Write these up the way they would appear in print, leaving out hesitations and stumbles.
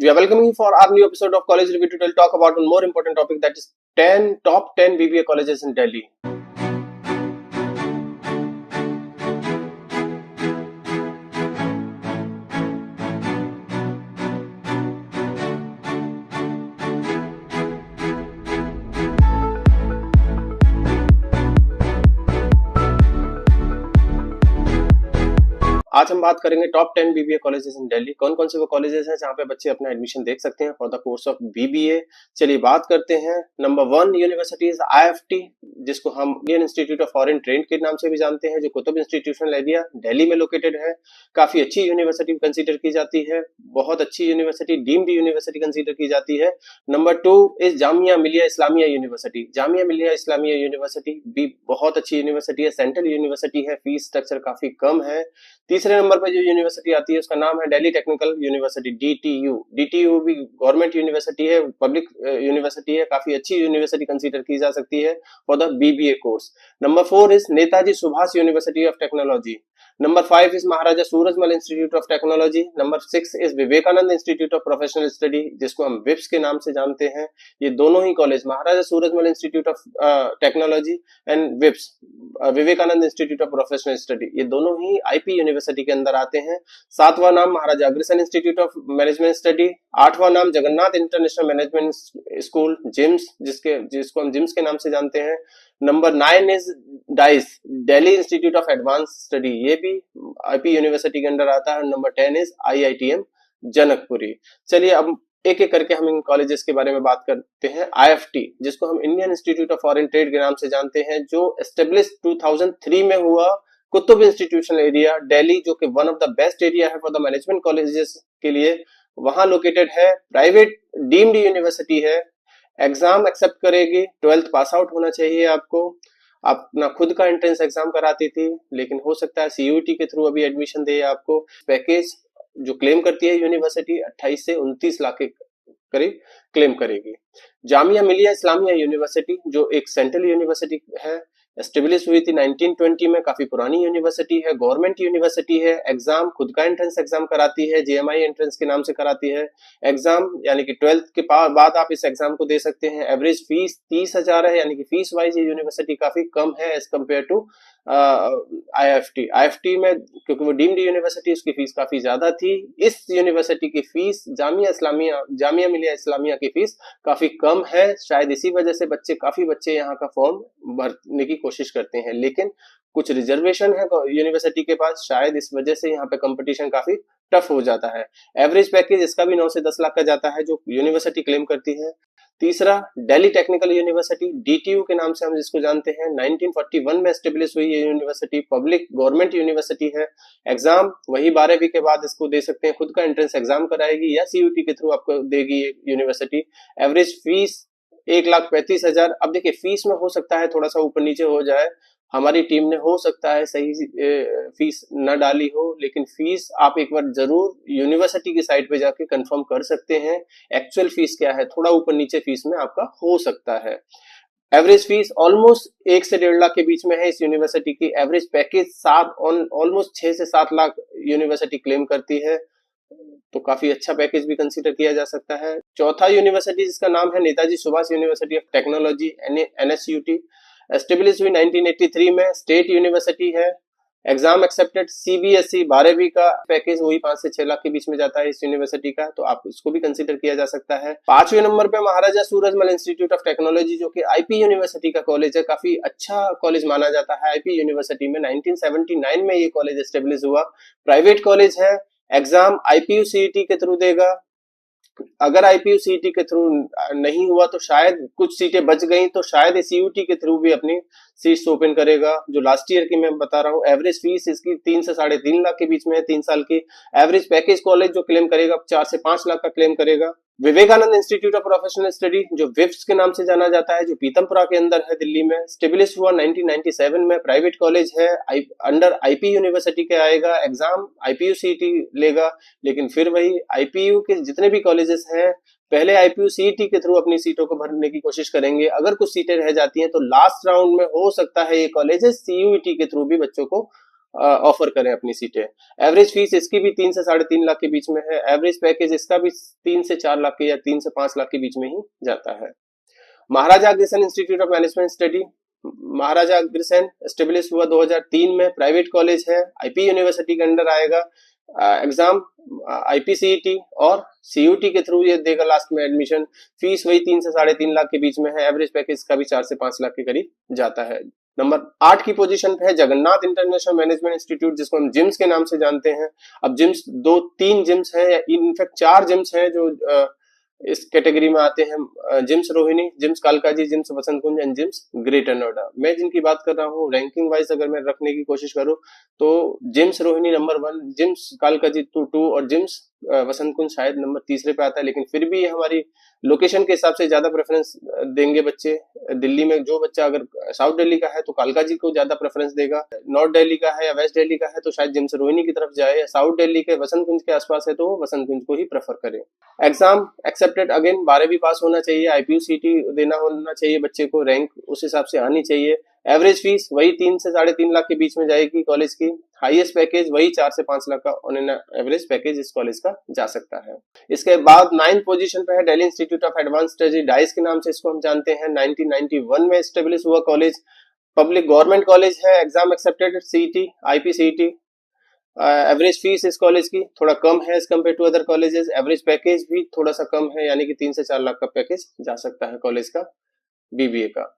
We are welcoming you for our new episode of College Review. Today we'll talk about one more important topic, that is 10 top 10 BBA colleges in Delhi. आज हम बात करेंगे top 10 BBA colleges in Delhi. कौन कौन से वो colleges हैं जहां पे बच्चे अपना एडमिशन देख सकते हैं for the course of BBA. चलिए बात करते हैं। नंबर 1 यूनिवर्सिटी इज आईएफटी, जिसको हम Indian institute of foreign trade के नाम से भी जानते हैं, जो कुतुब इंस्टीट्यूशनल एरिया दिल्ली में लोकेटेड है। काफी अच्छी यूनिवर्सिटी कंसीडर की जाती है, बहुत अच्छी यूनिवर्सिटी, डीम्ड यूनिवर्सिटी कंसीडर की जाती है। Number 2 is Jamia Millia Islamia university. Jamia Millia Islamia university भी बहुत अच्छी यूनिवर्सिटी है, सेंट्रल यूनिवर्सिटी है, फीस स्ट्रक्चर काफी कम है। तीसरे नंबर पर जो यूनिवर्सिटी आती है उसका नाम है Delhi technical university, DTU. DTU भी गवर्नमेंट यूनिवर्सिटी है, पब्लिक यूनिवर्सिटी है, काफी अच्छी यूनिवर्सिटी कंसीडर की जा सकती है for the BBA course. Number 4 is Netaji Subhash university of technology. Number 5 is Maharaja Surajmal institute of technology. Number 6 is Vivekanand institute of professional study, जिसको हम विप्स के नाम से जानते हैं। ये दोनों ही college, Maharaja Surajmal institute of Technology and VIPS Vivekananda institute of professional Study, ये दोनों ही आईपी यूनिवर्सिटी के अंदर आते हैं। 7वां नाम Maharaja Agrasen Institute of Management Study. 8वां नाम Jagannath International Management School JIMS, जिसको हम जिम्स के नाम से जानते हैं। Number 9 is DIAS, Delhi Institute of Advance Study, ये भी आईपी यूनिवर्सिटी के अंदर आता है। Number 10 is IITM Janakpuri. चलिए अब एक एक करके हम इन कॉलेजेस के बारे में बात करते हैं। आईएफटी, जिसको हम Indian institute of foreign trade के नाम से जानते हैं, जो एस्टेब्लिश 2003 में हुआ, कुतुब इंस्टीट्यूशनल एरिया दिल्ली, जो कि one of the best area है फॉर द मैनेजमेंट कॉलेजेस के लिए, वहां लोकेटेड है। प्राइवेट डीम्ड यूनिवर्सिटी है, एग्जाम एक्सेप्ट करेगी, 12th पास आउट होना चाहिए आपको। अपना खुद का एंट्रेंस एग्जाम कराती थी, लेकिन हो सकता है सीयूईटी के थ्रू अभी एडमिशन दे आपको। पैकेज जो क्लेम करती है यूनिवर्सिटी 28 से 29 लाख के करीब क्लेम करेगी। जामिया मिलिया इस्लामिया यूनिवर्सिटी, जो एक सेंट्रल यूनिवर्सिटी है, एस्टेब्लिश हुई थी 1920 में, काफी पुरानी यूनिवर्सिटी है, गवर्नमेंट यूनिवर्सिटी है। एग्जाम खुद का एंट्रेंस एग्जाम कराती है, जेएमआई एंट्रेंस के नाम से कराती है एग्जाम, यानी कि 12th के बाद आप इस एग्जाम को दे सकते हैं। एवरेज फीस 30,000 है, यानी कि फीस वाइज ये यूनिवर्सिटी काफी कम है as compare to IFT. IFT में क्योंकि वो डीम्ड यूनिवर्सिटी, उसकी फीस काफी ज्यादा थी। इस यूनिवर्सिटी की फीस जामिया मिलिया इस्लामिया की फीस काफी कम है, शायद इसी वजह से काफी बच्चे यहाँ का फॉर्म भरने की कोशिश करते हैं, लेकिन कुछ रिजर्वेशन है यूनिवर्सिटी के पास, शायद इस वजह से यहाँ पे कंपटीशन काफी टफ हो जाता है। एवरेज पैकेज इसका भी 9 से 10 लाख का जाता है, जो यूनिवर्सिटी क्लेम करती है। तीसरा दिल्ली टेक्निकल यूनिवर्सिटी, डीटीयू के नाम से हम जिसको जानते हैं, 1941 में एस्टेब्लिश हुई ये यूनिवर्सिटी, पब्लिक गवर्नमेंट यूनिवर्सिटी है। एग्जाम वही 12वीं के बाद इसको दे सकते हैं, खुद का एंट्रेंस एग्जाम कराएगी या सीयूटी के थ्रू आपको देगी ये यूनिवर्सिटी। Average fees 1,35,000। अब देखिए फीस में हो सकता है थोड़ा सा ऊपर नीचे हो जाए, हमारी टीम ने हो सकता है सही फीस न डाली हो, लेकिन फीस आप एक बार जरूर यूनिवर्सिटी की साइट पे जाके कंफर्म कर सकते हैं एक्चुअल फीस क्या है, थोड़ा ऊपर नीचे फीस में आपका हो सकता है। एवरेज फीस ऑलमोस्ट 1 से 1.5 लाख के बीच में है इस यूनिवर्सिटी की। एवरेज पैकेज ऑलमोस्ट 6 से 7 लाख यूनिवर्सिटी क्लेम करती है, तो काफी अच्छा पैकेज भी कंसीडर किया जा सकता है। चौथा यूनिवर्सिटी जिसका नाम है Netaji Subhash university of Technology, NSUT, establish हुई 1983 में, स्टेट यूनिवर्सिटी है। एग्जाम एक्सेप्टेड सीबीएसई 12वीं का पैकेज वही 5 से 6 लाख के बीच में जाता है इस यूनिवर्सिटी का, तो आप इसको भी कंसीडर किया जा सकता है। 5वें नंबर पे महाराजा सूरजमल इंस्टीट्यूट ऑफ टेक्नोलॉजी, जो कि आईपी यूनिवर्सिटी का कॉलेज है, काफी अच्छा कॉलेज माना जाता है आईपी यूनिवर्सिटी में। 1979 में ये कॉलेज एस्टेब्लिश हुआ, प्राइवेट कॉलेज है। एग्जाम आईपीयू सीईटी के थ्रू देगा, अगर आईपीयू सीईटी के थ्रू नहीं हुआ तो शायद कुछ सीटें बच गई तो शायद सीयूटी के थ्रू भी अपनी सीट्स ओपन करेगा, जो लास्ट ईयर की मैं बता रहा हूँ। एवरेज फीस इसकी 3 से 3.5 लाख के बीच में है, 3 साल की। एवरेज पैकेज कॉलेज जो क्लेम करेगा 4 से 5 लाख का क्लेम करेगा। Vivekanand institute of professional study, जो विप्स के नाम से जाना जाता है, जो पीतमपुरा के अंदर है दिल्ली में, स्टेब्लिश हुआ 1997 में, प्राइवेट कॉलेज है, अंडर आईपी यूनिवर्सिटी के आएगा। एग्जाम आईपीयू सीईटी लेगा, लेकिन फिर वही आईपीयू के जितने भी कॉलेजेस हैं पहले आईपीयू सीईटी के थ्रू अपनी सीटों को भरने की कोशिश करेंगे। अगर कुछ सीटें रह जाती हैं तो लास्ट राउंड में हो सकता है ये कॉलेजेस सीयूईटी के थ्रू भी बच्चों को ऑफर करें अपनी सीटें। एवरेज फीस इसकी भी 3 से 3.5 लाख के बीच में है। एवरेज पैकेज इसका भी 3 से 4 लाख के या 3 से 5 लाख के बीच में ही जाता है। Maharaja Agrasen Institute of Management Study, Maharaja Agrasen establish हुआ 2003 में, प्राइवेट कॉलेज है, आईपी यूनिवर्सिटी के अंडर आएगा। एग्जाम आईपीसीईटी और सीयूटी के थ्रू ये देगा लास्ट में एडमिशन। फीस वही 3 से 3.5 लाख के बीच में है। एवरेज पैकेज का भी 4 से 5 लाख के करीब जाता है। नंबर 8 की पोजीशन पे है जगन्नाथ इंटरनेशनल मैनेजमेंट इंस्टीट्यूट, जिसको हम जिम्स के नाम से जानते हैं। अब जिम्स 2-3 जिम्स है, इनफैक्ट 4 जिम्स है जो इस कैटेगरी में आते हैं। JIMS Rohini, JIMS Kalkaji, JIMS Vasant Kunj and JIMS greater Noida. मैं जिनकी बात कर रहा हूँ रैंकिंग वाइज अगर मैं रखने की कोशिश करूँ तो JIMS Rohini number 1, JIMS Kalkaji 2 और जिम्स वसंत कुंज शायद नंबर तीसरे पे आता है। लेकिन फिर भी हमारी लोकेशन के हिसाब से ज्यादा प्रेफरेंस देंगे बच्चे। दिल्ली में जो बच्चा अगर साउथ दिल्ली का है तो कालकाजी को ज्यादा प्रेफरेंस देगा, नॉर्थ दिल्ली का है या वेस्ट दिल्ली का है तो शायद जिम्स रोहिणी की तरफ जाए, साउथ दिल्ली के वसंत कुंज के आसपास है तो वसंत कुंज को ही प्रेफर करे। एग्जाम एक्सेप्टेड अगेन 12वीं पास होना चाहिए, आईपीयूसीटी देना होना चाहिए बच्चे को, रैंक उस हिसाब से आनी चाहिए। एवरेज फीस वही 3 से 3.5 लाख के बीच में जाएगी कॉलेज की। हाईएस्ट पैकेज वही 4 से 5 लाख का ऑन एन एवरेज पैकेज इस कॉलेज का जा सकता है। इसके बाद 9th पोजीशन पे है Delhi Institute of Advance study, dice के नाम से इसको हम जानते हैं। 1991 में एस्टेब्लिश हुआ कॉलेज, पब्लिक गवर्नमेंट कॉलेज है। Exam accepted CET IPCET. Average fees इस कॉलेज की थोड़ा कम है as compare to other colleges. Average package भी थोड़ा सा कम है, यानी कि 3 से 4 लाख का पैकेज जा सकता है कॉलेज का बीबीए का।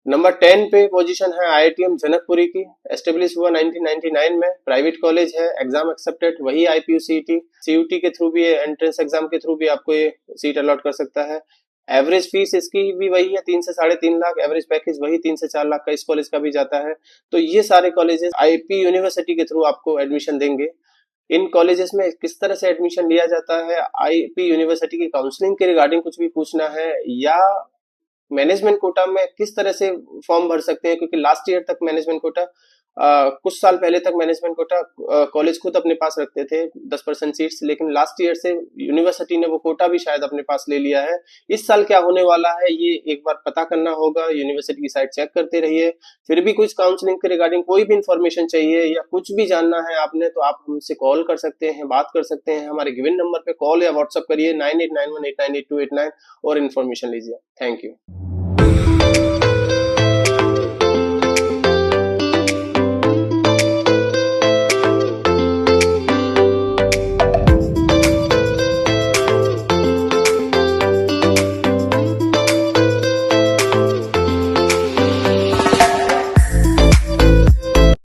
नंबर 10 पे पोजीशन है आईआईटीएम जनकपुरी की, एस्टेब्लिश हुआ 1999 में, प्राइवेट कॉलेज है। एग्जाम एक्सेप्टेड वही आईपीयूसीटी, सीयूटी के थ्रू भी, एंट्रेंस एग्जाम के थ्रू भी आपको ये सीट अलॉट कर सकता है। एवरेज फीस इसकी भी वही है 3 से 3.5 लाख, एवरेज पैकेज वही 3 से 4 लाख का इस कॉलेज का भी जाता है। तो ये सारे कॉलेजेस आईपी यूनिवर्सिटी के थ्रू आपको एडमिशन देंगे। इन कॉलेजेस में किस तरह से एडमिशन लिया जाता है, आईपी यूनिवर्सिटी की काउंसलिंग के रिगार्डिंग कुछ भी पूछना है, या मैनेजमेंट कोटा में किस तरह से फॉर्म भर सकते हैं, क्योंकि लास्ट ईयर तक मैनेजमेंट कोटा कुछ साल पहले तक मैनेजमेंट कोटा कॉलेज खुद अपने पास रखते थे 10% सीट्स, लेकिन लास्ट ईयर से यूनिवर्सिटी ने वो कोटा भी शायद अपने पास ले लिया है। इस साल क्या होने वाला है ये एक बार पता करना होगा, यूनिवर्सिटी की साइट चेक करते रहिए। फिर भी कुछ काउंसलिंग के रिगार्डिंग कोई भी इंफॉर्मेशन चाहिए या कुछ भी जानना है आपने तो आप हमसे कॉल कर सकते हैं, बात कर सकते हैं। हमारे गिवन नंबर पे कॉल या व्हाट्सअप करिए 9891898289 और इन्फॉर्मेशन लीजिए। Thank you.